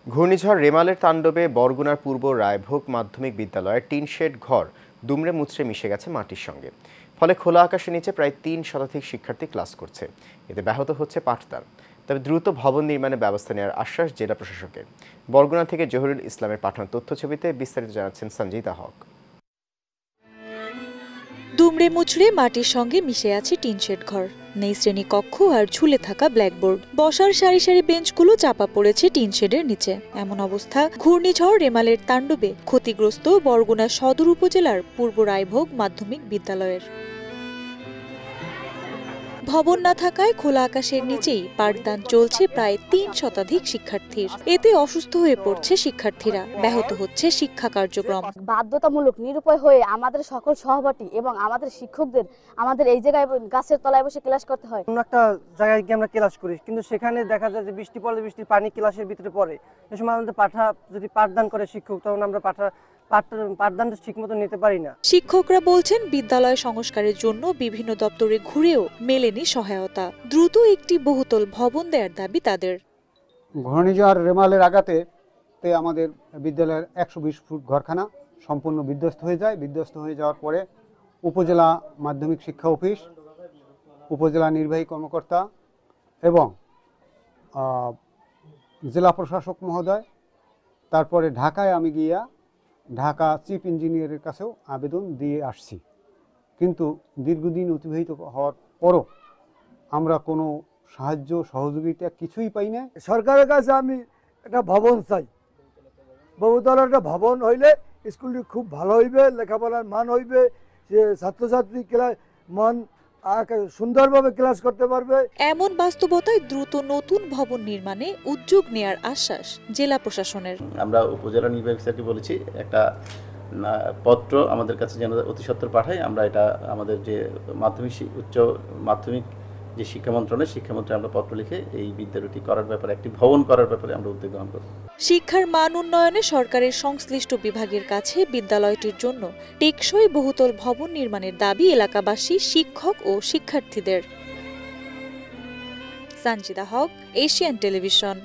ঘূর্ণিঝড় রেমালের তাণ্ডবে বরগুনার পূর্ব রায়ভোগ মাধ্যমিক বিদ্যালয়ের টিন শেড ঘর দুমড়ে মুচড়ে মিশে গেছে মাটির সঙ্গে। ফলে খোলা আকাশের নিচে প্রায় ৩ শতাধিক শিক্ষার্থী ক্লাস করছে। এতে ব্যাহত হচ্ছে পাঠদান। তবে দ্রুত ভবন নির্মাণের ব্যবস্থা নেওয়ার আশ্বাস জেলা প্রশাসকের। বরগুনা থেকে জহিরুল ইসলামের পাঠানো তথ্যছবিতে বিস্তারিত জানাচ্ছেন সঞ্জিতা হক। দুমড়ে মুচড়ে মাটির সঙ্গে মিশে আছে টিনশেড ঘর, নেই শ্রেণী কক্ষ আর ঝুলে থাকা ব্ল্যাকবোর্ড। বসার সারি সারি বেঞ্চগুলো চাপা পড়েছে টিনশেডের নিচে। এমন অবস্থা ঘূর্ণিঝড় রেমালের তাণ্ডবে ক্ষতিগ্রস্ত বরগুনা সদর উপজেলার পূর্ব রায়ভোগ মাধ্যমিক বিদ্যালয়ের। ভবন না থাকায় খোলা আকাশের নিচেই পাঠদান চলছে প্রায় ৩ শতাধিক শিক্ষার্থীর। এতে অসুস্থ হয়ে পড়ছে শিক্ষার্থীরা, ব্যাহত হচ্ছে শিক্ষা কার্যক্রম। বাধ্যতামূলক নিরুপায় হয়ে আমাদের সকল সহপাঠী এবং আমাদের শিক্ষকদের আমাদের এই জায়গায় গাছের তলায় বসে ক্লাস করতে হয়। অন্য একটা জায়গায় গিয়ে আমরা ক্লাস করি, কিন্তু সেখানে দেখা যায় যে বৃষ্টি পড়লে বৃষ্টির পানি ক্লাসের ভিতরে পড়ে। এই সময় আমাদের যদি পাঠদান করে শিক্ষক, তখন আমরা পাঠদানটা ঠিকমতো নিতে পারি না। শিক্ষকরা বলছেন বিদ্যালয় সংস্কারের জন্য বিভিন্ন দপ্তরে ঘুরেও মেলেনি সহায়তা। দ্রুত একটি বহুতল ভবন দেওয়ার দাবি তাদের। ঘূর্ণিঝড় রেমালের আঘাতে আমাদের বিদ্যালয়ের ১২০ ফুট ঘরখানা সম্পূর্ণ বিধ্বস্ত হয়ে যায়। বিধ্বস্ত হয়ে যাওয়ার পরে উপজেলা মাধ্যমিক শিক্ষা অফিস, উপজেলা নির্বাহী কর্মকর্তা এবং জেলা প্রশাসক মহোদয়, তারপরে ঢাকায় আমি গিয়া ঢাকা চিফ ইঞ্জিনিয়ারের কাছেও আবেদন দিয়ে আসছি। কিন্তু দীর্ঘদিন অতিবাহিত হওয়ার পরও আমরা কোনো সাহায্য সহযোগিতা কিছুই পাই না। সরকারের কাছে আমি একটা ভবন চাই। বহুতল একটা ভবন হইলে স্কুলটি খুব ভালো হইবে, লেখাপড়ার মান হইবে, যে ছাত্রছাত্রী মন সুন্দরভাবে ক্লাস করতে পারবে। এমন বাস্তবতায় দ্রুত নতুন ভবন নির্মাণে উদ্যোগ নেয়ার আশ্বাস জেলা প্রশাসনের। আমরা উপজেলা নির্বাহী অফিসারকে বলেছি একটা পত্র আমাদের কাছে যেন অতি সত্বর পাঠায়। আমরা এটা আমাদের যে উচ্চ মাধ্যমিক যে শিক্ষা মন্ত্রণালয় আমরা পত্র লিখে এই বিদ্যালয়টি করার ব্যাপারে, একটি ভবন করার ব্যাপারে আমরা উদ্যোগ গ্রহণ করব। শিক্ষার মান উন্নয়নে সরকারের সংশ্লিষ্ট বিভাগের কাছে বিদ্যালয়টির জন্য টেকসই বহুতল ভবন নির্মাণের দাবি এলাকাবাসী, শিক্ষক ও শিক্ষার্থীদের। সঞ্জিতা হক, এশিয়ান টেলিভিশন।